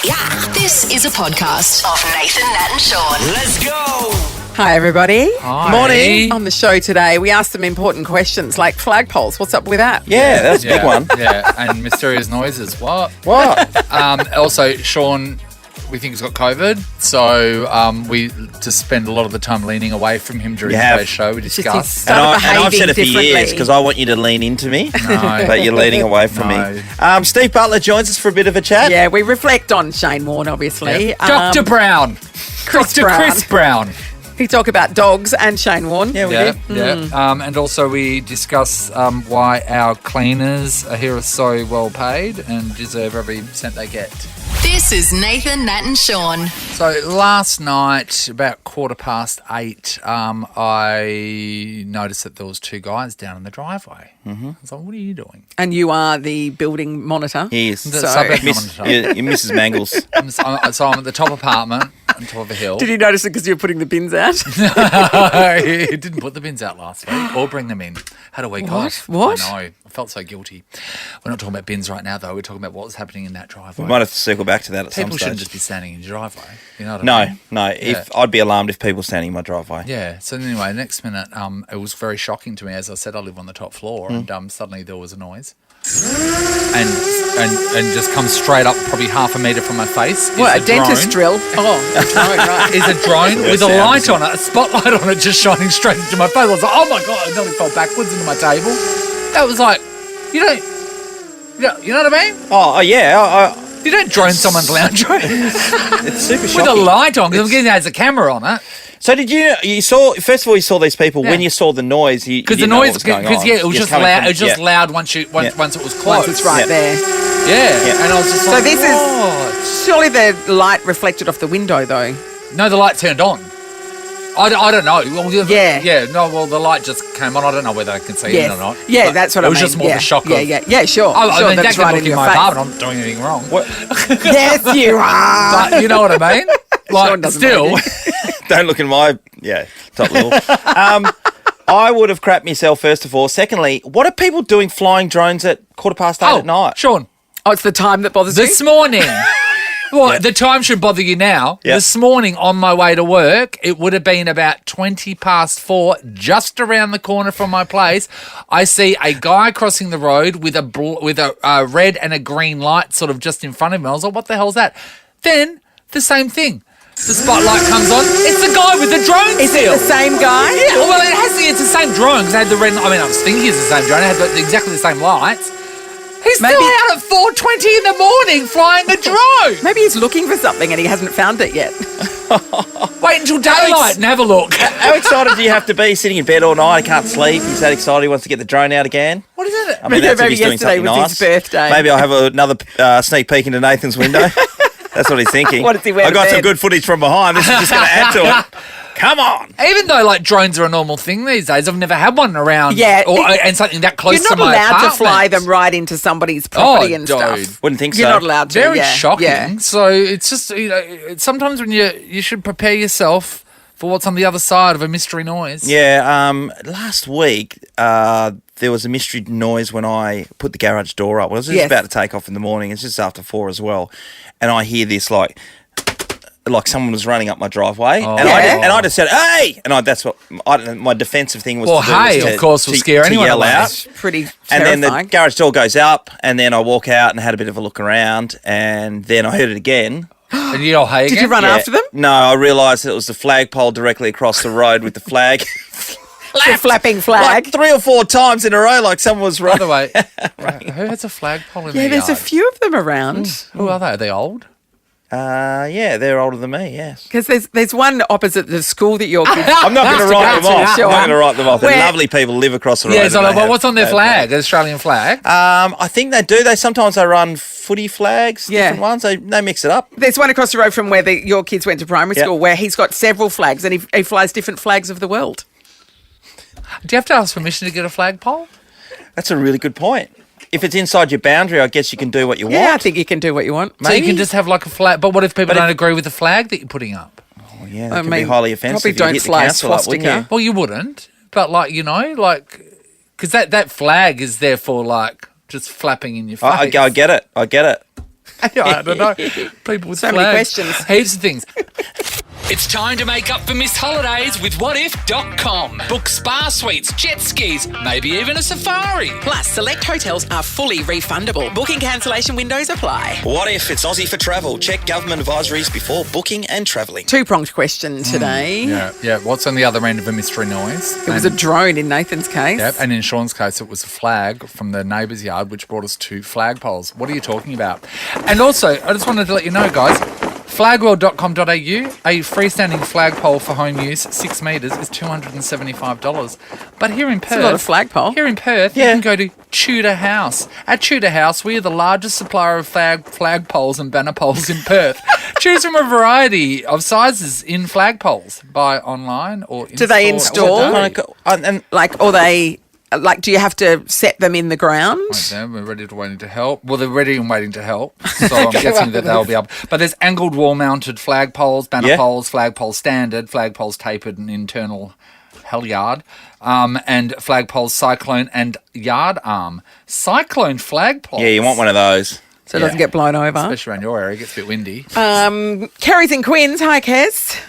Yeah. This is a podcast of Nathan, Nat and Sean. Let's go. Hi, everybody. Hi. Morning. On the show today, we asked some important questions like flagpoles. What's up with that? Yeah, that's a big one. Yeah, and mysterious noises. What? Also, Sean, we think he's got COVID, so we just spend a lot of the time leaning away from him during today's show. We discuss. And I've said it for years because I want you to lean into me, but you're leaning away from me. Steve Butler joins us for a bit of a chat. Yeah, we reflect on Shane Warne, obviously. Yep. Dr. Brown. Chris Brown. We talk about dogs and Shane Warne. Yeah, we do. Yeah. And also we discuss why our cleaners here are so well paid and deserve every cent they get. This is Nathan, Nat and Sean. So last night, about 8:15, I noticed that there was two guys down in the driveway. Mm-hmm. I was like, what are you doing? And you are the building monitor. He is. The suburb monitor. You're Mrs. Mangles. So I'm at the top apartment on top of a hill. Did you notice it because you were putting the bins out? He didn't put the bins out last week or bring them in. Had a week off. What? I know. I felt so guilty. We're not talking about bins right now, though. We're talking about what was happening in that driveway. We might have to circle back to that at some People stage. shouldn't just be standing in your driveway. You know what I mean? No. I'd be alarmed if people standing in my driveway. Yeah. So anyway, next minute, it was very shocking to me. As I said, I live on the top floor, and suddenly there was a noise, and just comes straight up, probably half a metre from my face. What, a dentist drill? Oh, right. Is a drone with a light on it, a spotlight on it, just shining straight into my face. I was like, oh my God, I nearly fell backwards into my table. That was like, you know what I mean? Oh yeah. You don't drone someone's lounge room It's super with shocking. a light on, because I'm getting there's a camera on it. So did you saw, first of all, you saw these people, when you saw the noise, Because the noise, because it was just loud. It was just loud once it was closed. Once it's right there. Yeah. And I was just like, So this is surely the light reflected off the window, though. No, the light turned on. I don't know. Well, Yeah. No, well, the light just came on. I don't know whether I can see it or not. Yeah, But that's what I mean. It was just more the shock of... Yeah, sure. I sure, mean, that's that right can in look in your my face. apartment. I'm not doing anything wrong. Yes, you are. But you know what I mean? Sean Like, doesn't still... mind Don't look in my top level. I would have crapped myself first of all. Secondly, what are people doing flying drones at 8:15 at night? Sean, Oh, it's the time that bothers you? this morning... Well, the time should bother you now. Yeah. This morning on my way to work, it would have been about 4:20, just around the corner from my place. I see a guy crossing the road with a red and a green light sort of just in front of me. I was like, what the hell's that? Then, the same thing. The spotlight comes on. It's the guy with the drone Is still. it the same guy? Yeah, well, it's the same drone because they had the red. I mean, I was thinking it's the same drone. It had exactly the same lights. He's still out at 4:20 in the morning flying a drone. Maybe he's looking for something and he hasn't found it yet. Wait until daylight and have a look. How excited do you have to be sitting in bed all night? He can't sleep. He's that excited. He wants to get the drone out again. What is it? I mean, that's if maybe he's doing yesterday something was his nice. birthday. Maybe I'll have another sneak peek into Nathan's window. That's what he's thinking. What does he wear I to got some bed? good footage from behind. This is just going to add to it. Come on. Even though like drones are a normal thing these days, I've never had one around. Yeah. And something that close You're to not my allowed apartment. to fly them right into somebody's property and dude. stuff. Wouldn't think so. You're not allowed to. Very yeah. shocking. Yeah. So it's just sometimes when you should prepare yourself for what's on the other side of a mystery noise. Yeah, last week there was a mystery noise when I put the garage door up. I was just about to take off in the morning. It's just after 4 as well. And I hear this like someone was running up my driveway. Oh. And I just said, hey! And that's what my defensive thing was Well, to do. hey, was of course, will scare anyone yell away. out. Pretty And terrifying. then the garage door goes up, and then I walk out and had a bit of a look around, and then I heard it again. And you know, hey, Did again? you run Yeah. after them? No, I realised it was the flagpole directly across the road with the flag. The flapping flag. Like 3 or 4 times in a row, like someone was By running. the way, who has a flagpole in yeah, their there's a yard? few of them around. Who are they? Are they old? Yeah, they're older than me, yes. Because there's one opposite the school that your kids... I'm not going to write them off. Sure. I'm not going to write them off. They're Where- lovely people live across the road. Yeah, and so they but have- what's on their they- flag? The Australian flag? I think they do. Sometimes they run footy flags, different ones. They mix it up. There's one across the road from where your kids went to primary Yep. school where he's got several flags and he flies different flags of the world. Do you have to ask permission to get a flagpole? That's a really good point. If it's inside your boundary, I guess you can do what you Yeah, I want. think you can do what you want. So you can just have like a flag. But what if people But don't if- agree with the flag that you're putting up? Oh, yeah, that I can mean, be highly offensive. probably You'd don't hit the fly a council up, wouldn't swastika. you? Well, you wouldn't. But like, you know, like, because that flag is there for like just flapping in your face. I get it. I get it. I don't know. People with So many flags. questions. Heaps of things. It's time to make up for missed holidays with whatif.com. Book spa suites, jet skis, maybe even a safari. Plus, select hotels are fully refundable. Booking cancellation windows apply. What if it's Aussie for travel? Check government advisories before booking and travelling. Two-pronged question today. Yeah. What's on the other end of a mystery noise? It was a drone in Nathan's case. Yep, and in Sean's case, it was a flag from the neighbour's yard, which brought us to flagpoles. What are you talking about? And also, I just wanted to let you know, guys, flagworld.com.au, a freestanding flagpole for home use, 6 metres, is $275. But here in Perth... a lot of flagpole. Here in Perth, you can go to Tudor House. At Tudor House, we are the largest supplier of flagpoles and banner poles in Perth. Choose from a variety of sizes in flagpoles. Buy online or in Do they install? Do you have to set them in the ground? Okay, we're ready to waiting to help. Well, they're ready and waiting to help. So I'm guessing that they'll be up. But there's angled wall-mounted flagpoles, banner poles, flagpole standard, flagpoles tapered and internal halyard, and flagpoles cyclone and yard arm. Cyclone flagpoles. Yeah, you want one of those. So it doesn't get blown over. Especially around your area, it gets a bit windy. Kerry's in Quinns. Hi, Kez.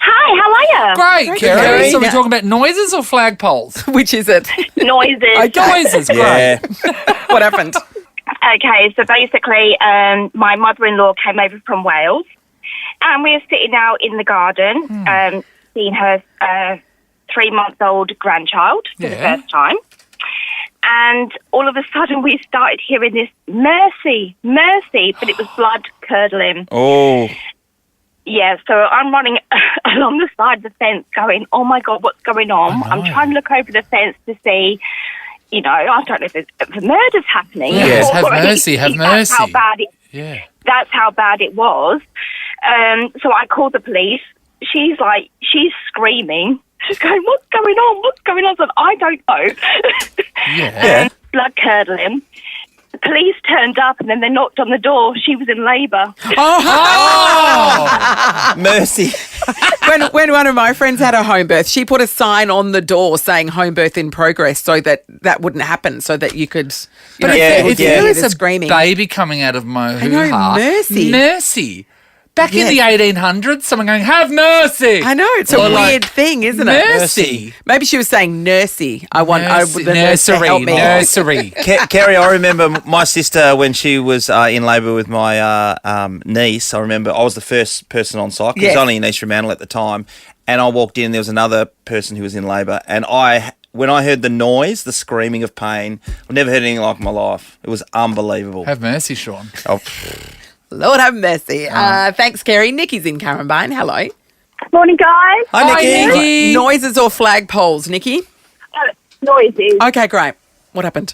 Hi, how are you? Great, Kerry. Kerry. So we're talking about noises or flagpoles? Which is it? Noises. Noises, great. Yeah. What happened? Okay, so basically, my mother-in-law came over from Wales, and we were sitting out in the garden, seeing her 3-month-old grandchild for the first time. And all of a sudden, we started hearing this mercy, but it was blood curdling. Oh. Yeah, so I'm running along the side of the fence going, oh, my God, what's going on? I'm trying to look over the fence to see, I don't know if the murder's happening. Yes, have mercy. That's how bad That's how bad it was. So I called the police. She's screaming. She's going, what's going on? What's going on? So I don't know. Yeah. Blood curdling. The police turned up and then they knocked on the door. She was in labour. Mercy. When one of my friends had a home birth, she put a sign on the door saying home birth in progress so that wouldn't happen, so that you could, If there was a screaming. baby coming out of my I know, hoo-ha, mercy. Back in the 1800s, someone going, have mercy. I know, it's a weird thing, isn't it? Mercy. Maybe she was saying nursey. I want the nurse to help me. Nursery. Kerry, I remember my sister when she was in labour with my niece. I remember I was the first person on site. 'Cause it was only in East Fremantle at the time. And I walked in and there was another person who was in labour. And when I heard the noise, the screaming of pain, I've never heard anything like it in my life. It was unbelievable. Have mercy, Sean. Oh. Lord have mercy. Thanks, Kerry. Nikki's in Carambine. Hello. Morning, guys. Hi, Nikki. Noises or flagpoles, Nikki? Noises. Okay, great. What happened?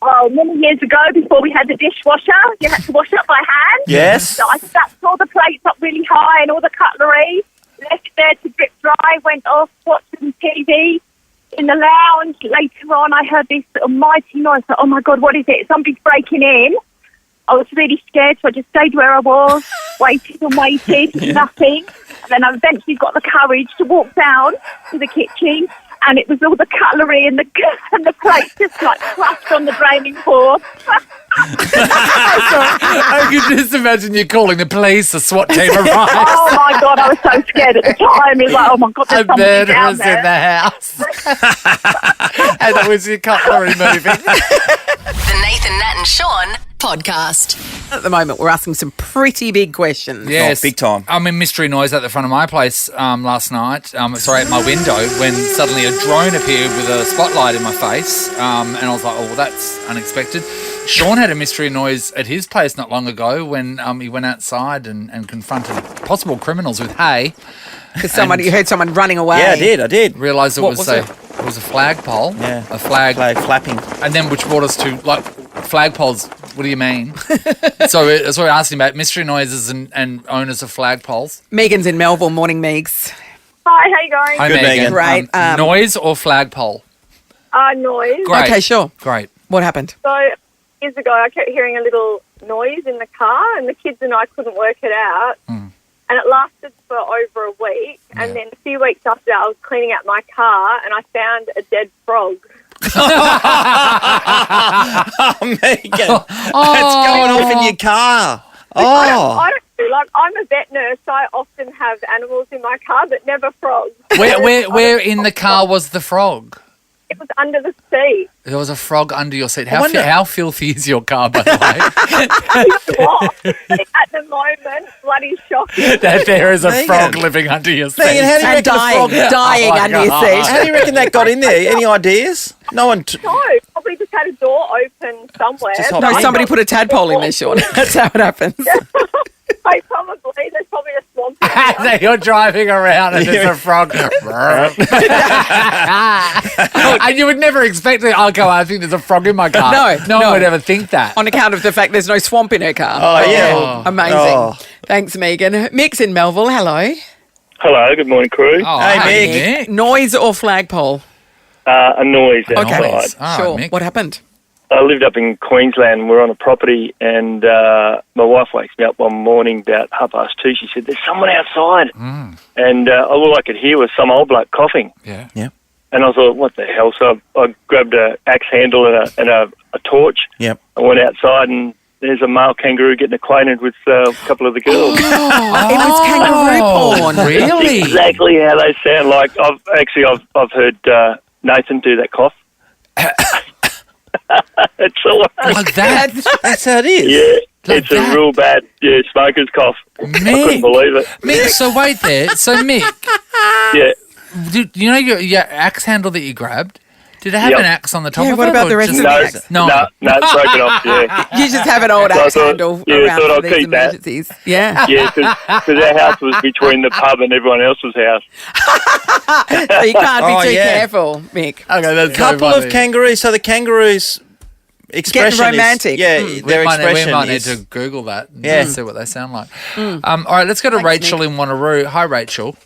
Oh, many years ago, before we had the dishwasher, you had to wash up by hand. Yes. So I stacked all the plates up really high and all the cutlery, left it there to drip dry, went off, watched some TV. In the lounge, later on, I heard this mighty noise. Oh, my God, what is it? Somebody's breaking in. I was really scared, so I just stayed where I was, waited, nothing. And then I eventually got the courage to walk down to the kitchen, and it was all the cutlery and the plates just crushed on the draining board. I could just imagine you calling the police, the SWAT team arrives. Oh, my God, I was so scared at the time. It was like, oh, my God, there's somebody down there. in the house. And that was your cutlery moving. The Nathan, Nat and Sean podcast. At the moment, we're asking some pretty big questions. Yes. big time. I mean, mystery noise at the front of my place last night. At my window, when suddenly a drone appeared with a spotlight in my face. And I was like, oh, well, that's unexpected. Sean had a mystery noise at his place not long ago when he went outside and confronted possible criminals with hay. Because you heard someone running away. Yeah, I did. Realised What was it? It was a flagpole. Yeah. A flag flapping. And then which brought us to, flagpoles. What do you mean? So we're asking about mystery noises and owners of flagpoles. Megan's in Melville. Morning, Megs. Hi, how you going? Hi, Good, Megan. Megan. Great. Noise or flagpole? Noise. Great. Okay, sure. Great. What happened? So years ago, I kept hearing a little noise in the car, and the kids and I couldn't work it out. And it lasted for over a week. And then a few weeks after that, I was cleaning out my car, and I found a dead frog. Oh, Megan. It's going off in your car. Oh. I don't do, like, I'm a vet nurse, so I often have animals in my car, but never frogs. Where in the car was the frog? It was under the seat. There was a frog under your seat. I wonder- How filthy is your car, by the way? At the moment, bloody shocking. That there is a Megan. frog living under your seat. Megan, how do you And reckon dying, the frog... dying Oh my under your God. seat. How do you reckon that got in there? Any ideas? No one... No, probably just had a door open somewhere. Just but hop No, in. somebody put a tadpole in there, Sean. That's how it happens. There's probably a swamp. in there. That you're driving around and there's a frog. And you would never expect it. Okay, I think there's a frog in my car. No, one no. would ever think that. On account of the fact there's no swamp in her car. Oh, yeah. Amazing. Oh. Thanks, Megan. Mick's in Melville. Hello. Hello, good morning, crew. Oh, Hey, Mick. Noise or flagpole? A noise outside. Noise. All right, Sure. Mick. What happened? I lived up in Queensland. We're on a property, and my wife wakes me up one morning about 2:30. She said, "There's someone outside," and all I could hear was some old bloke coughing. Yeah. And I thought, "What the hell?" So I grabbed an axe handle and a torch. Yep. I went outside, and there's a male kangaroo getting acquainted with a couple of the girls. It was kangaroo porn. Really? Exactly how they sound like. I've heard Nathan do that cough. It's all Like that? That's how it is. Yeah, Like it's that? a real bad smoker's cough. I couldn't believe it. Mick, so wait there. So, Mick, Yeah, you know your axe handle that you grabbed? Did it have Yep. an axe on the top Yeah, of what it? about or the rest just- of the no, axe? No. no, it's broken off. Yeah, You just have an old So I axe thought- handle yeah, I around thought for I'd these keep that. emergencies. Yeah. yeah, because our house was between the pub and everyone else's house. So you can't be Oh, too yeah. careful, Mick. Okay, that's Couple of kangaroos. So the kangaroos' expression romantic. is... Yeah, We their might expression need is... to Google that and Yeah. see what they sound like. All right, let's go to Thanks, Rachel in Wanneroo. Hi, Rachel.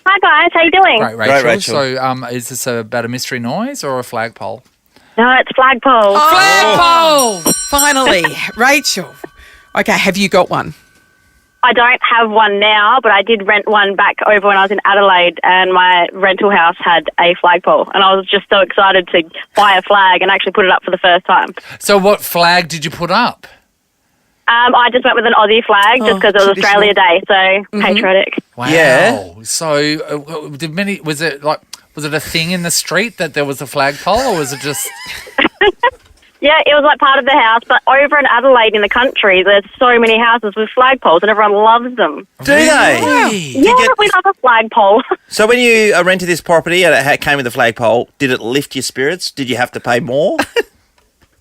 Hi guys, how you doing? Great, Rachel. Rachel. So is this about a mystery noise or a flagpole? No, it's flagpole. Flagpole! Finally. Rachel. Okay, have you got one? I don't have one now, but I did rent one back over when I was in Adelaide, and my rental house had a flagpole, and I was just so excited to buy a flag and actually put it up for the first time. So what flag did you put up? I just went with an Aussie flag just because it was traditional. Australia Day, so patriotic. Wow. Yeah. So was it a thing in the street that there was a flagpole, or was it just... Yeah, it was like part of the house, but over in Adelaide in the country, there's so many houses with flagpoles, and everyone loves them. Do they? Yeah, get- we love a flagpole. So when you rented this property and it came with a flagpole, did it lift your spirits? Did you have to pay more?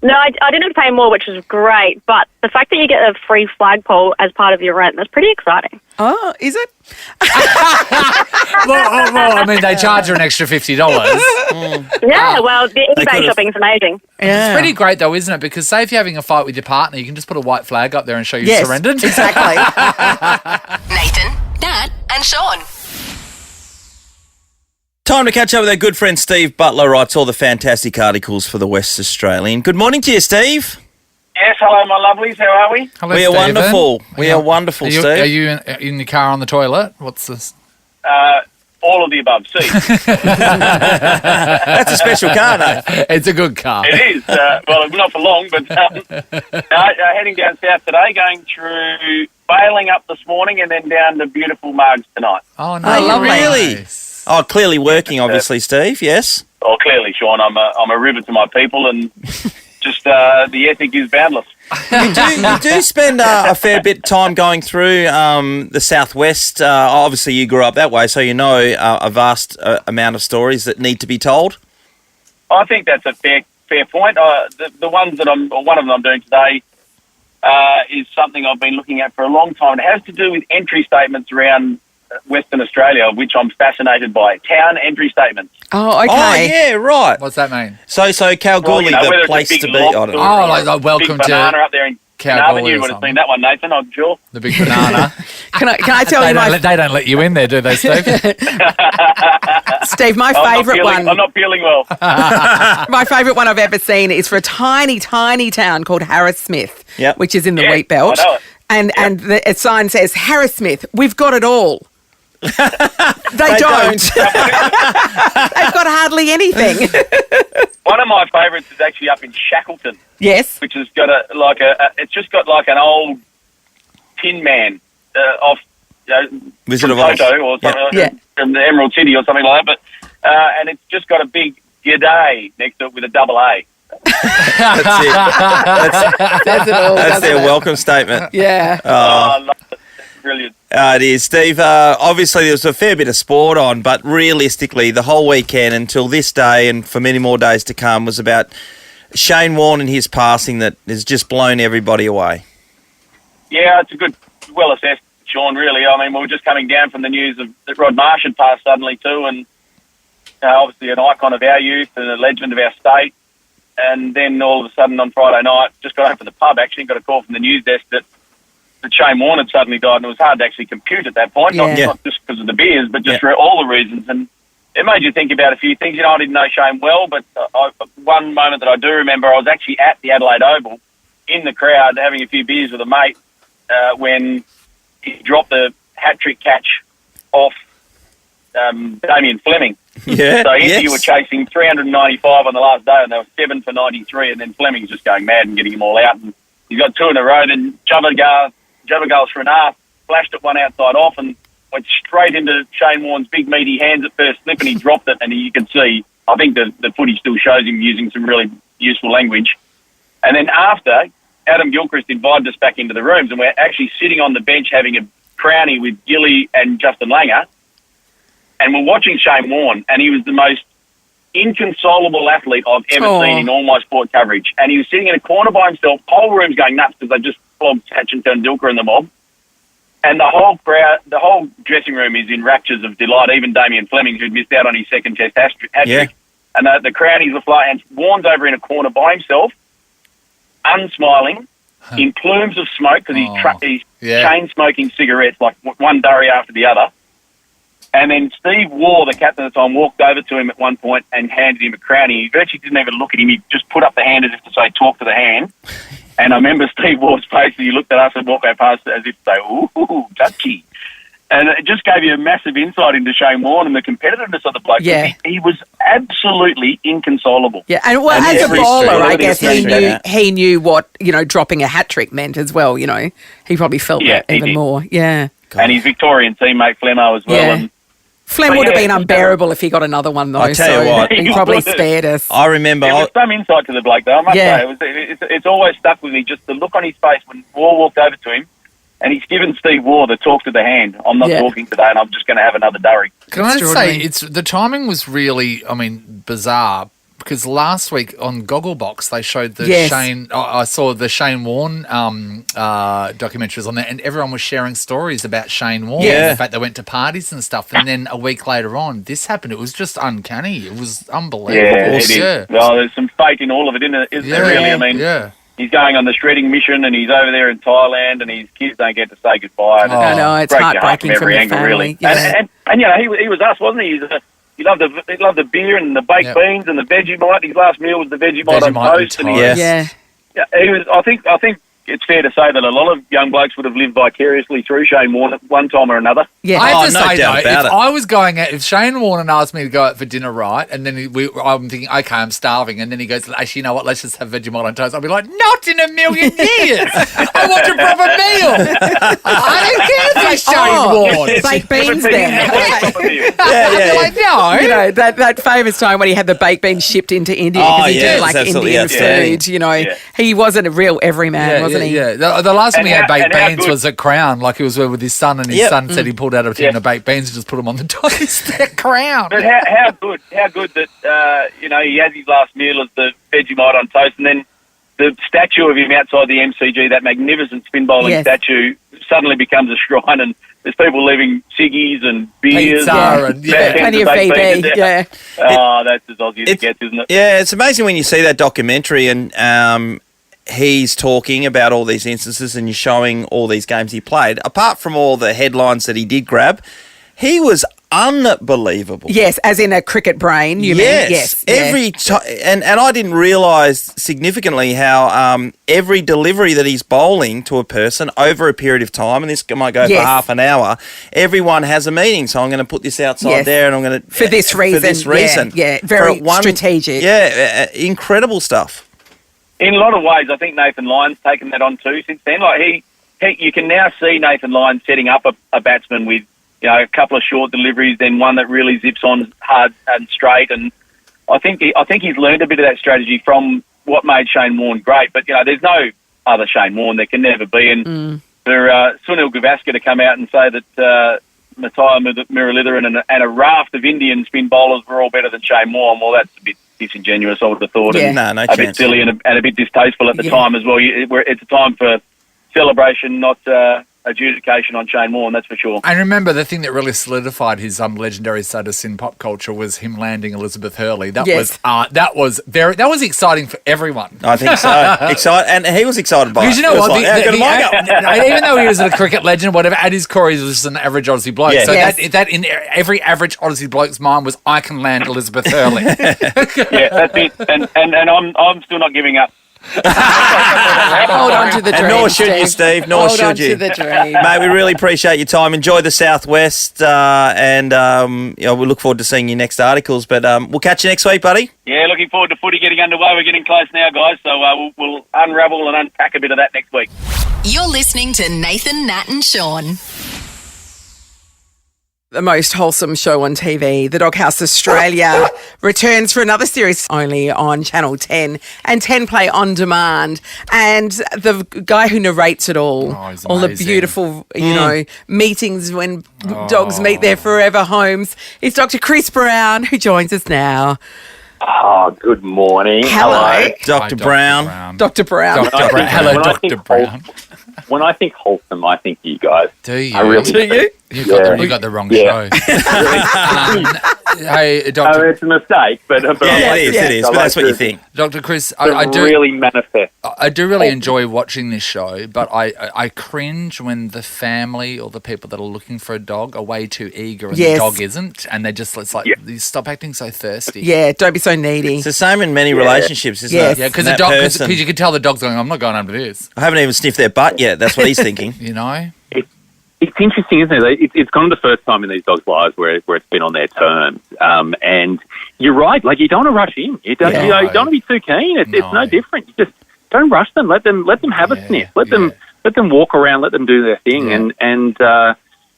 No, I didn't have to pay more, which was great, but the fact that you get a free flagpole as part of your rent, that's pretty exciting. Oh, is it? well, I mean, they charge you an extra $50. Yeah, well, the eBay could've- shopping's amazing. Yeah. It's pretty great, though, isn't it? Because say if you're having a fight with your partner, you can just put a white flag up there and show you Yes, surrendered. exactly. Nathan, Nat, and Sean. Time to catch up with our good friend Steve Butler, writes all the fantastic articles for the West Australian. Good morning to you, Steve. Yes, hello, my lovelies. How are we? Hello, We are Stephen. wonderful. We are wonderful, Are you, Steve. Are you in the car on the toilet? What's this? All of the above. See, That's a special car, no? It's a good car. it is. Well, not for long, but heading down south today, going through Bailing up this morning, and then down to beautiful Margs tonight. Oh, no. Oh, lovely. really? Oh, clearly working, obviously, Steve, yes. Oh, clearly, Sean, I'm a river to my people, and just the ethic is boundless. You do spend a fair bit of time going through the southwest. Obviously, you grew up that way, so you know a vast amount of stories that need to be told. I think that's a fair point. The ones that one of them I'm doing today is something I've been looking at for a long time. It has to do with entry statements around Western Australia, which I'm fascinated by. Town entry statements. Oh, okay. Oh, yeah, right. What's that mean? So Kalgoorlie, Well, whether the it's a place big to be. log I don't know. Oh, like welcome big banana to up there in Kalgoorlie Carnarvon. You or would have something. seen that one, Nathan, I'm sure. The big banana. Can I tell they, you don't they don't let you in there, do they, Steve? Steve, my I'm favourite one. I'm not feeling well. My favourite one I've ever seen is for a tiny, tiny town called Harrismith, Yep. which is in the Yeah, wheat belt. I know it. And the sign says, Harrismith, we've got it all. They don't. They've got hardly anything. One of my favourites is actually up in Shackleton, Yes. which has got it's just got like an old Tin Man off Wizard from of Oz. Toto or something, from the Emerald City or something like that. But and it's just got a big G'day next to it with a double A. That's it. Says it all, That's doesn't their it? welcome statement. Yeah. I love it. It's brilliant. It is, Steve. Obviously, there was a fair bit of sport on, but realistically, the whole weekend until this day and for many more days to come was about Shane Warne and his passing that has just blown everybody away. Yeah, it's a good, well assessed, Sean, really. I mean, we were just coming down from the news of that Rod Marsh had passed suddenly too, and obviously an icon of our youth and a legend of our state. And then all of a sudden on Friday night, just got home from the pub, actually, got a call from the news desk that Shane Warne had suddenly died, and it was hard to actually compute at that point, not just because of the beers, but just for all the reasons. And it made you think about a few things. You know, I didn't know Shane well, but one moment that I do remember, I was actually at the Adelaide Oval in the crowd having a few beers with a mate when he dropped the hat-trick catch off Damien Fleming. Yeah. So you were chasing 395 on the last day, and they were 7 for 93, and then Fleming's just going mad and getting them all out. And he's got 2 in a row. Then Jabbergals for Nath flashed at one outside off and went straight into Shane Warne's big meaty hands at first slip, and he dropped it. And you can see, I think the footage still shows him using some really useful language. And then after, Adam Gilchrist invited us back into the rooms, and we're actually sitting on the bench having a crownie with Gilly and Justin Langer. And we're watching Shane Warne, and he was the most inconsolable athlete I've ever seen in all my sport coverage. And he was sitting in a corner by himself, whole room's going nuts because they just flogged Hatch and Tundilka and the mob. And the whole crowd, the whole dressing room is in raptures of delight, even Damien Fleming, who'd missed out on his second test hat-trick. Yeah. And the crowdies were flying, and Warne's over in a corner by himself, unsmiling, in plumes of smoke because he's chain-smoking cigarettes, like one durry after the other. And then Steve Waugh, the captain at the time, walked over to him at one point and handed him a crownie. He virtually didn't even look at him. He just put up the hand as if to say, talk to the hand. And I remember Steve Waugh's face, and he looked at us and walked back past as if to say, ooh, touchy. And it just gave you a massive insight into Shane Warne and the competitiveness of the bloke. Yeah. He was absolutely inconsolable. Yeah, and well, as a bowler, I guess he knew what, dropping a hat-trick meant as well, He probably felt that even more, yeah. And his Victorian teammate, Flemmo, as well. Yeah. And Flem would have been unbearable if he got another one, though. I tell you what, he probably spared us. I remember. There was some insight to the bloke, though. I must say, it's always stuck with me, just the look on his face when Waugh walked over to him, and he's given Steve Waugh the talk to the hand. I'm not talking today, and I'm just going to have another durry. Can I just say, the timing was really, bizarre. Because last week on Gogglebox they showed the Shane. I saw the Shane Warne documentaries on there, and everyone was sharing stories about Shane Warne. Yeah. In fact, they went to parties and stuff. And then a week later on, this happened. It was just uncanny. It was unbelievable. Yeah, it is. Well, there's some fate in all of it, isn't there? Really, I mean, he's going on the shredding mission, and he's over there in Thailand, and his kids don't get to say goodbye. I know, it's heartbreaking from the family. Really. Yeah. And he was us, wasn't he? He loved the beer and the baked beans and the Vegemite. His last meal was the Vegemite on toast. And he was. I think it's fair to say that a lot of young blokes would have lived vicariously through Shane Warne at one time or another. Yeah. I have to say, though, if I was going out, if Shane Warne asked me to go out for dinner, right, and then I'm thinking, okay, I'm starving, and then he goes, actually, you know what, let's just have Vegemite on toast. I'll be like, not in a million years. I want a proper meal. I don't care if it's Shane Warne. Baked beans then. Like, no. That famous time when he had the baked beans shipped into India because he did Indian food, he wasn't a real everyman, wasn't he? Yeah, the last time he had baked beans was at Crown, like he was with his son, and his son said he pulled out a tin of baked beans and just put them on the toast at Crown. But how good that he has his last meal as the Vegemite on toast, and then the statue of him outside the MCG, that magnificent spin bowling statue, suddenly becomes a shrine, and there's people leaving ciggies and beers pizza and plenty of VB. Yeah. Oh, that's as Aussie as it gets, isn't it? Yeah, it's amazing when you see that documentary and he's talking about all these instances and you're showing all these games he played. Apart from all the headlines that he did grab, he was unbelievable. Yes, as in a cricket brain, you mean? Yes. Every and I didn't realise significantly how every delivery that he's bowling to a person over a period of time, and this might go for half an hour, everyone has a meaning. So I'm going to put this outside there and I'm going to... For this reason. Yeah, very strategic. Yeah, incredible stuff. In a lot of ways, I think Nathan Lyon's taken that on too since then. Like heck, you can now see Nathan Lyon setting up a batsman with, a couple of short deliveries, then one that really zips on hard and straight. And I think he's learned a bit of that strategy from what made Shane Warne great. But, there's no other Shane Warne. There can never be. And for Sunil Gavaskar to come out and say that Matthias Muralitharan and a raft of Indian spin bowlers were all better than Shane Warne, well, that's a bit disingenuous, I would have thought. Yeah. And No a bit silly and a bit distasteful at the time as well. It's a time for celebration, not adjudication on Shane Warne, that's for sure. And remember, the thing that really solidified his legendary status in pop culture was him landing Elizabeth Hurley. That was exciting for everyone. I think so. And he was excited by it. Because you know what? Like, how good am I going? Even though he was a cricket legend, whatever, at his core, he was just an average Aussie bloke. Yeah. So Yes. that in every average Aussie bloke's mind was, I can land Elizabeth Hurley. Yeah, that's it. And I'm still not giving up. Hold on to the dream, And nor should you, Steve. Nor Hold on should you. to the dream. Mate, we really appreciate your time. Enjoy the Southwest, and we look forward to seeing your next articles. But we'll catch you next week, buddy. Yeah, looking forward to footy getting underway. We're getting close now, guys, so we'll unravel and unpack a bit of that next week. You're listening to Nathan, Nat and Sean. The most wholesome show on TV, The Doghouse Australia, returns for another series only on Channel 10 and 10 Play on demand. And the guy who narrates it all he's the amazing. beautiful, meetings when dogs meet their forever homes, is Dr. Chris Brown, who joins us now. Oh, good morning. Hello. Dr. Brown. Dr. Brown. Dr. Brown. Hello, Dr. Brown. When I think wholesome, I think you guys. Do you? I really Do you? You got the wrong show. Hey, Dr. It's a mistake, but Yeah, it is. I But that's like what you to- think. Dr. Chris, to I do really manifest. I do really enjoy watching this show, but I cringe when the family or the people that are looking for a dog are way too eager and Yes. the dog isn't, and it's like, you stop acting so thirsty. Yeah, don't be so needy. It's the same in many relationships, isn't Yes. it? Yeah, because That because person- you can tell the dog's going, I'm not going under this, I haven't even sniffed their butt yet. That's what he's thinking. you know? It's interesting, isn't it? It's kind of the first time in these dogs' lives where it's been on their terms. And you're right. Like, you don't want to rush in. You don't want to be too keen. It's no different. You just don't rush them. Let them have a sniff. Let them walk around. Let them do their thing. Yeah. And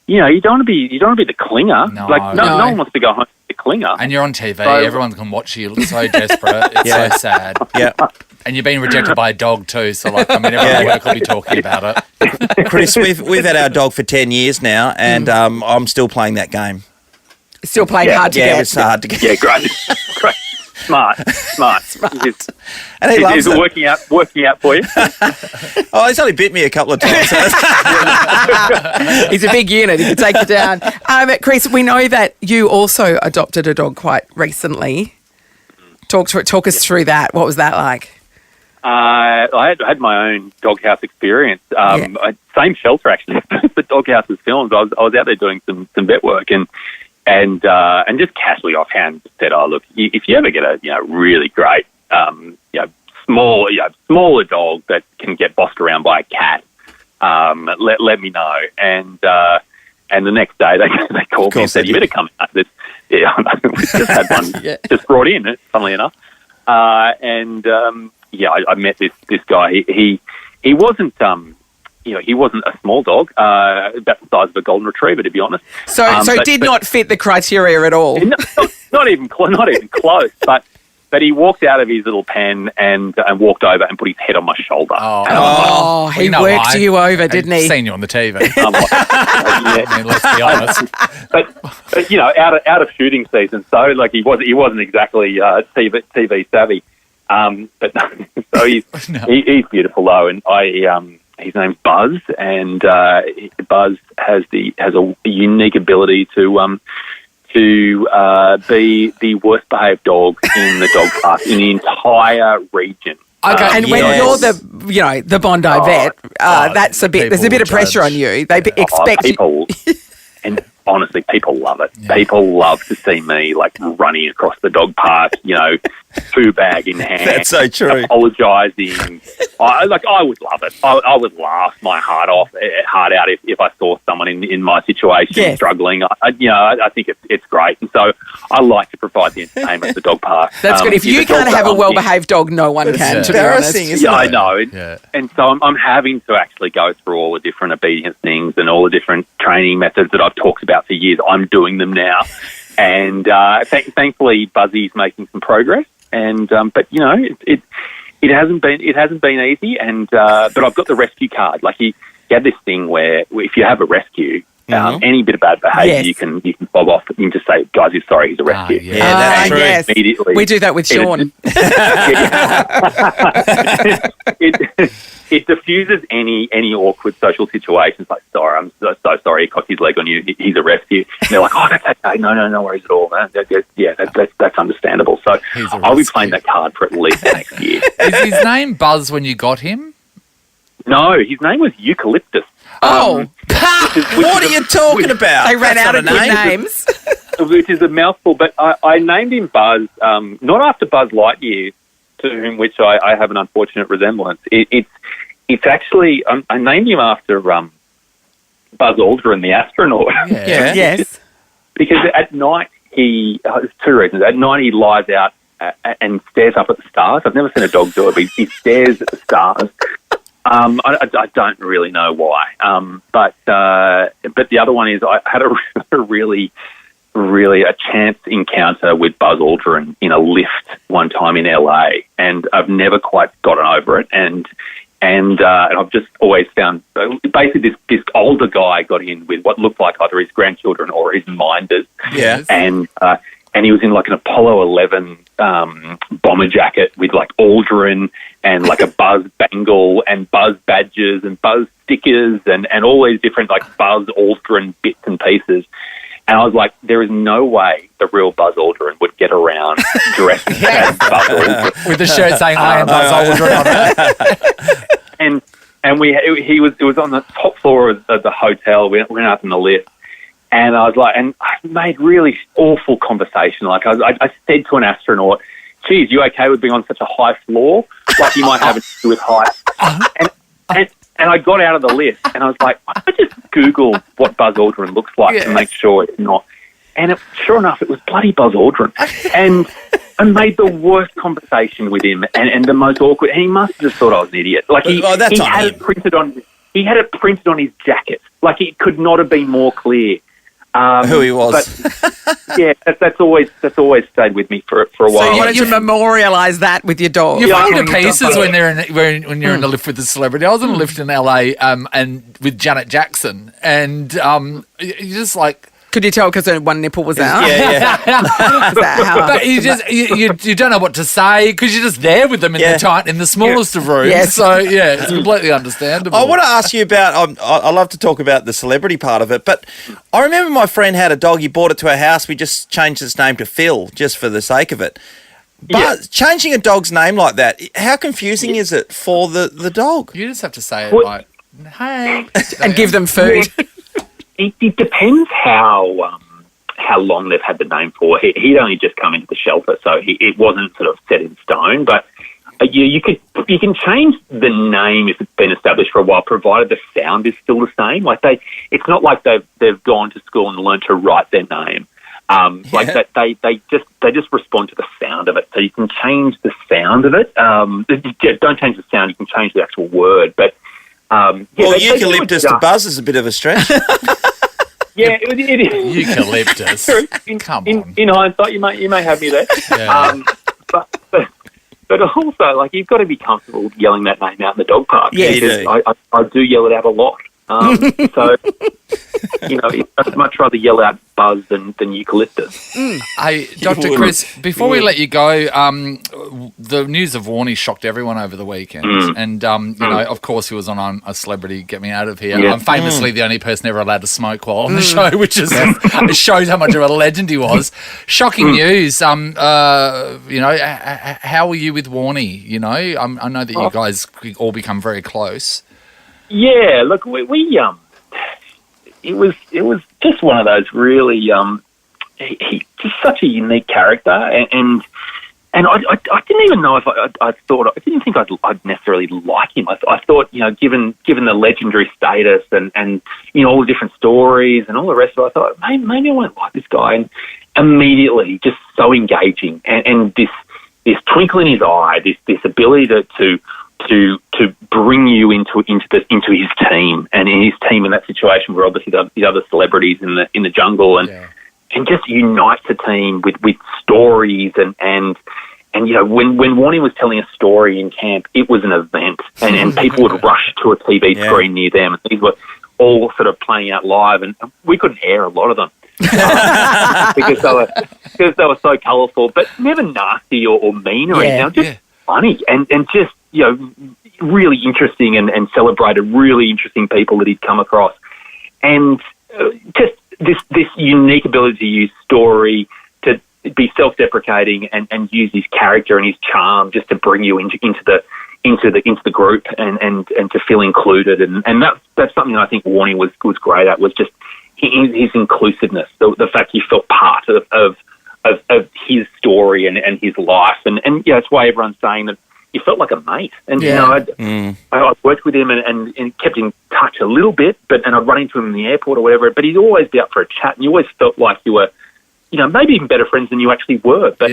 you don't want to be the clinger. No. Like no one wants to go home with the clinger. And you're on TV. So- Everyone can watch you. You look so desperate. It's so sad. Yeah. And you're being rejected by a dog too. So, everyone at work will be talking about it. Chris, we've had our dog for 10 years now, and I'm still playing that game. Still playing hard to Yeah, get. it's hard to get. Yeah, great. Great. Smart. And he Is loves it it. working out for you? Oh, he's only bit me a couple of times. So He's a big unit. He can take you down. Chris, we know that you also adopted a dog quite recently. Talk us through that. What was that like? I had my own doghouse experience. Same shelter actually. The doghouse was filmed. I was out there doing some vet work and just casually offhand said, "Oh, look, if you ever get a really great smaller dog that can get bossed around by a cat, let me know." And the next day they called me and said, "You better come out." We just had one just brought in, funnily enough. I met this guy. He wasn't he wasn't a small dog, about the size of a golden retriever, to be honest. So did not fit the criteria at all. Not even close. But he walked out of his little pen and walked over and put his head on my shoulder. He worked you over, didn't he? I've seen you on the TV. Yeah. I mean, let's be honest. But out of shooting season, so like he wasn't exactly TV savvy. But no, so he's beautiful though, and his name's Buzz, and Buzz has a unique ability to be the worst behaved dog in the dog park in the entire region. Okay, and when you're the Bondi vet, that's a bit. There's a bit of pressure on you. They expect people, and honestly, people love it. Yeah. People love to see me like running across the dog park, poo bag in hand. That's so true. Apologising. I would love it. I would laugh my heart out if I saw someone in my situation struggling. I think it's great, and so I like to provide the entertainment at the dog park. That's good. If you can't have a well-behaved dog, no one can. To be honest, isn't it? I know. And so I'm having to actually go through all the different obedience things and all the different training methods that I've talked about for years. I'm doing them now, and thankfully Buzzy's making some progress. And but it hasn't been easy. And but I've got the rescue card. Like he had this thing where if you have a rescue. Any bit of bad behaviour, you can bob off and just say, "Guys, he's sorry, he's a rescue." Yes, immediately. We do that with Sean. It diffuses any awkward social situations. Like, sorry, I'm so sorry, he cocked his leg on you. He's a rescue. And they're like, "Oh, that's okay. No worries at all, man. That's understandable." So I'll be playing that card for at least the next year. Is his name Buzz when you got him? No, his name was Eucalyptus. What are you talking about? They ran out of good names. Which is a mouthful, but I named him Buzz, not after Buzz Lightyear, to whom which I have an unfortunate resemblance. It's actually, I named him after Buzz Aldrin, the astronaut. Yes. Because at night, there's two reasons. At night, he lies out and stares up at the stars. I've never seen a dog do it, but he stares at the stars. I don't really know why, but the other one is I had a really a chance encounter with Buzz Aldrin in a lift one time in LA, and I've never quite gotten over it, and I've just always found basically this older guy got in with what looked like either his grandchildren or his minders, and he was in like an Apollo 11 bomber jacket with like Aldrin and like a Buzz bangle and Buzz badges and Buzz stickers and all these different like Buzz Aldrin bits and pieces. And I was like, there is no way the real Buzz Aldrin would get around dressed as Buzz Aldrin. With the shirt saying, I am Buzz Aldrin on it. It was on the top floor of the hotel. We went up in the lift. And I was like, and I made really awful conversation. Like I said to an astronaut, "Geez, you okay with being on such a high floor? Like you might have an issue with height." And I got out of the lift, and I was like, I just Google what Buzz Aldrin looks like to make sure it's not. And sure enough, it was bloody Buzz Aldrin. And I made the worst conversation with him, and the most awkward. And he must have just thought I was an idiot. Like he had it printed on. He had it printed on his jacket. Like it could not have been more clear. Who he was. But, that's always stayed with me for a while. So you wanted to memorialise that with your dog. You fall to pieces when you're in a lift with a celebrity. I was in a lift in LA and with Janet Jackson, and you just like. Could you tell because one nipple was out? But you don't know what to say because you're just there with them in the smallest of rooms. Yes. So it's completely understandable. I want to ask you about. I love to talk about the celebrity part of it, but I remember my friend had a dog. He brought it to our house. We just changed its name to Phil just for the sake of it. But changing a dog's name like that, how confusing is it for the dog? You just have to say it like, "Hey," and give them food. It depends how long they've had the name for. He'd only just come into the shelter, so it wasn't sort of set in stone. But you can change the name if it's been established for a while, provided the sound is still the same. Like it's not like they've gone to school and learned to write their name. Like that they just respond to the sound of it. So you can change the sound of it. Don't change the sound. You can change the actual word, but. Eucalyptus to Buzz is a bit of a stretch. It is. Eucalyptus. Come on. In hindsight, you may have me there. Yeah. But also, like, you've got to be comfortable yelling that name out in the dog park. Yeah, you do. I do yell it out a lot. So, I'd much rather yell out Buzz than Eucalyptus. Hey, Dr. Chris, before we let you go, the news of Warne shocked everyone over the weekend. And, of course, he was on a Celebrity Get Me Out of Here. Yeah. I'm famously the only person ever allowed to smoke while on the show, which is it shows how much of a legend he was. Shocking news. How were you with Warne? I know that you guys all become very close. Yeah, look, we it was just one of those really, he just such a unique character, and And I didn't even know if I didn't think I'd necessarily like him. I thought, given the legendary status and all the different stories and all the rest of it, I thought maybe I won't like this guy. And immediately, just so engaging, and this twinkle in his eye, this ability to bring you into his team, and in his team in that situation where obviously the other celebrities in the jungle and just unites the team with stories and when Warne was telling a story in camp, it was an event, and people would rush to a TV screen near them, and these were all sort of playing out live, and we couldn't air a lot of them because they were so colourful, but never nasty or mean or anything. Just funny and just really interesting and celebrated really interesting people that he'd come across, and just this unique ability to use story to be self-deprecating and use his character and his charm just to bring you into the group and to feel included, and that's something I think Warne was great at, was just his inclusiveness, the fact you felt part of his story and his life, and it's why everyone's saying that you felt like a mate. And I worked with him and kept in touch a little bit, and I'd run into him in the airport or whatever, but he'd always be up for a chat, and you always felt like you were, maybe even better friends than you actually were, but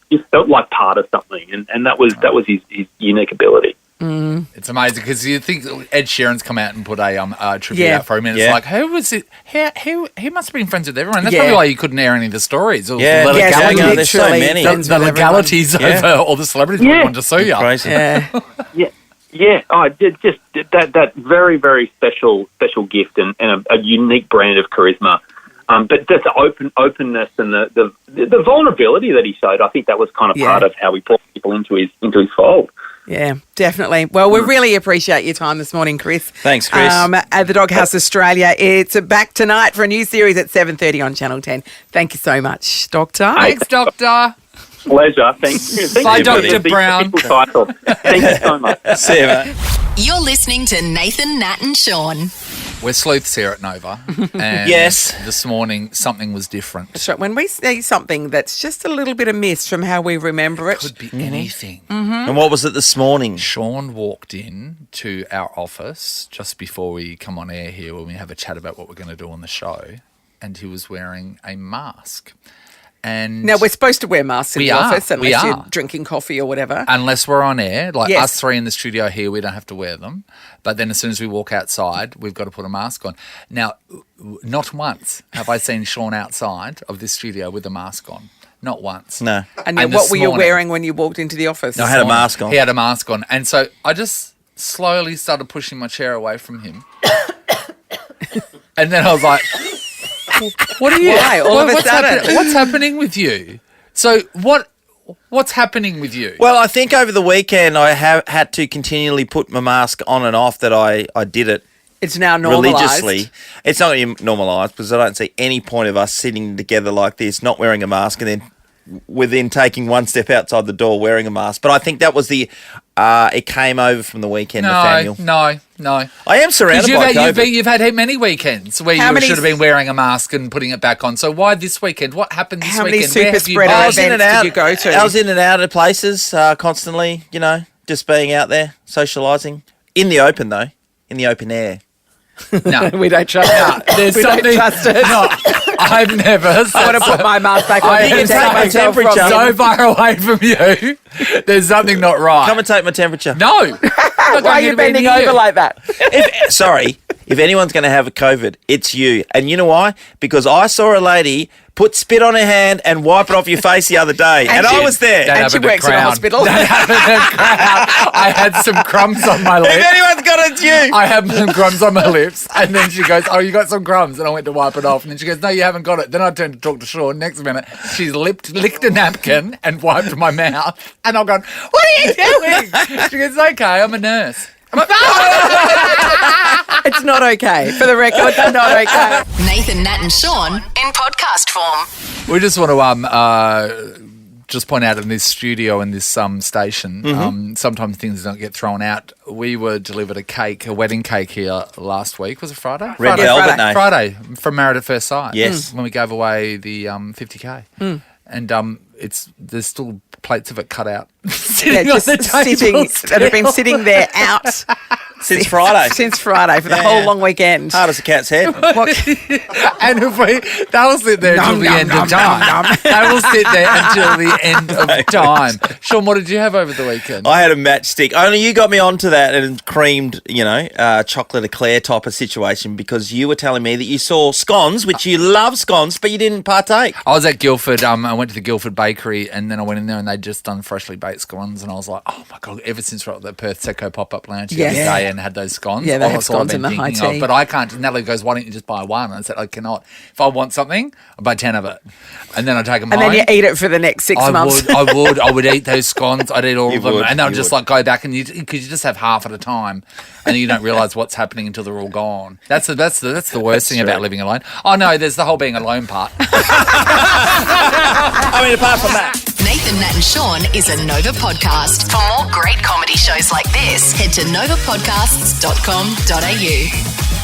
you felt like part of something, and that was his unique ability. It's amazing because you think Ed Sheeran's come out and put a tribute out for him, and it's like, who was it? He must have been friends with everyone. That's probably why you couldn't air any of the stories. Or the legalities, there's so many. The legalities over all the celebrities that wanted to sue you. Crazy. Oh, just that very, very special gift and a unique brand of charisma. But just the openness and the vulnerability that he showed, I think that was kind of part of how we brought people into his fold. Yeah, definitely. Well, we really appreciate your time this morning, Chris. Thanks, Chris. At the Doghouse Australia. It's back tonight for a new series at 7:30 on Channel 10. Thank you so much, Doctor. Thanks, Doctor. Pleasure. Thank you. Bye, Dr. Brown. Thank you so much. See you, mate. You're listening to Nathan, Nat and Sean. We're sleuths here at Nova. And this morning, something was different. That's right. When we see something that's just a little bit amiss from how we remember it. Could be anything. And what was it this morning? Sean walked in to our office just before we come on air here when we have a chat about what we're going to do on the show, and he was wearing a mask. And now, we're supposed to wear masks in the office unless you're are. drinking coffee or whatever. Unless we're on air. Like us three in the studio here, we don't have to wear them. But then as soon as we walk outside, we've got to put a mask on. Now, not once have I seen Sean outside of this studio with a mask on. Not once. No. And what were you wearing when you walked into the office? I had a mask on. He had a mask on. And so I just slowly started pushing my chair away from him. And then I was like... What are you? Why? All of a sudden? What's happening with you? So what's happening with you? Well, I think over the weekend I have had to continually put my mask on and off. That I did it. It's now normalised. Religiously. It's not normalised because I don't see any point of us sitting together like this, not wearing a mask, and then within taking one step outside the door wearing a mask. But I think that was it came over from the weekend, Nathaniel. No. I am surrounded by COVID. You've had many weekends where you should have been wearing a mask and putting it back on. So why this weekend? What happened this weekend? How many super spreader events did you go to? I was in and out of places constantly, just being out there, socialising. In the open, though. In the open air. No, we don't trust it. We don't trust it. No, I've never. I want to put my mask back on. You can take my temperature. So far away from you. There's something not right. Come and take my temperature. No. Why are you bending over like that? If anyone's going to have a COVID, it's you. And you know why? Because I saw a lady put spit on her hand and wipe it off your face the other day. And I was there. And she works in a hospital. I had some crumbs on my lips. If anyone's got it, it's you. I had some crumbs on my lips. And then she goes, oh, you got some crumbs? And I went to wipe it off. And then she goes, no, you haven't got it. Then I turned to talk to Sean. Next minute, she's licked a napkin and wiped my mouth. And I'm going, what are you doing? She goes, it's okay, I'm a nurse. I'm like, it's not okay. For the record, it's not okay. Nathan, Nat and Sean in podcast form. We just want to just point out in this studio, in this station, sometimes things don't get thrown out. We were delivered a wedding cake here last week. Was it Friday? Red velvet, no. Friday from Married at First Sight. Yes. When we gave away the 50K. And there's still plates of it cut out. Yeah, just sitting that have been sitting there out Since Friday. Since Friday for the whole long weekend. Hard as a cat's head. And they'll sit there until the end of time. They will sit there until the end of time. Sean, what did you have over the weekend? I had a matchstick. Only you got me onto that and creamed, chocolate eclair type of situation because you were telling me that you saw scones, which you love scones, but you didn't partake. I was at Guildford. I went to the Guildford Bakery and then I went in there and they'd just done freshly baked scones and I was like, oh my God, ever since we're at the Perth Seco pop-up lounge the other day and had those scones. Yeah, they have scones in the high tea. But I can't. Natalie goes, why don't you just buy one? And I said, I cannot. If I want something, I buy 10 of it. And then I take them home. And then you eat it for the next 6 months. I would eat those scones. I'd eat all of them. And they'll just would. like go back and because you just have half at a time and you don't realise what's happening until they're all gone. That's the worst thing about living alone. Oh no, there's the whole being alone part. I mean, apart from that. Nathan, Nat and Sean is a Nova podcast. For more great comedy shows like this, head to novapodcasts.com.au.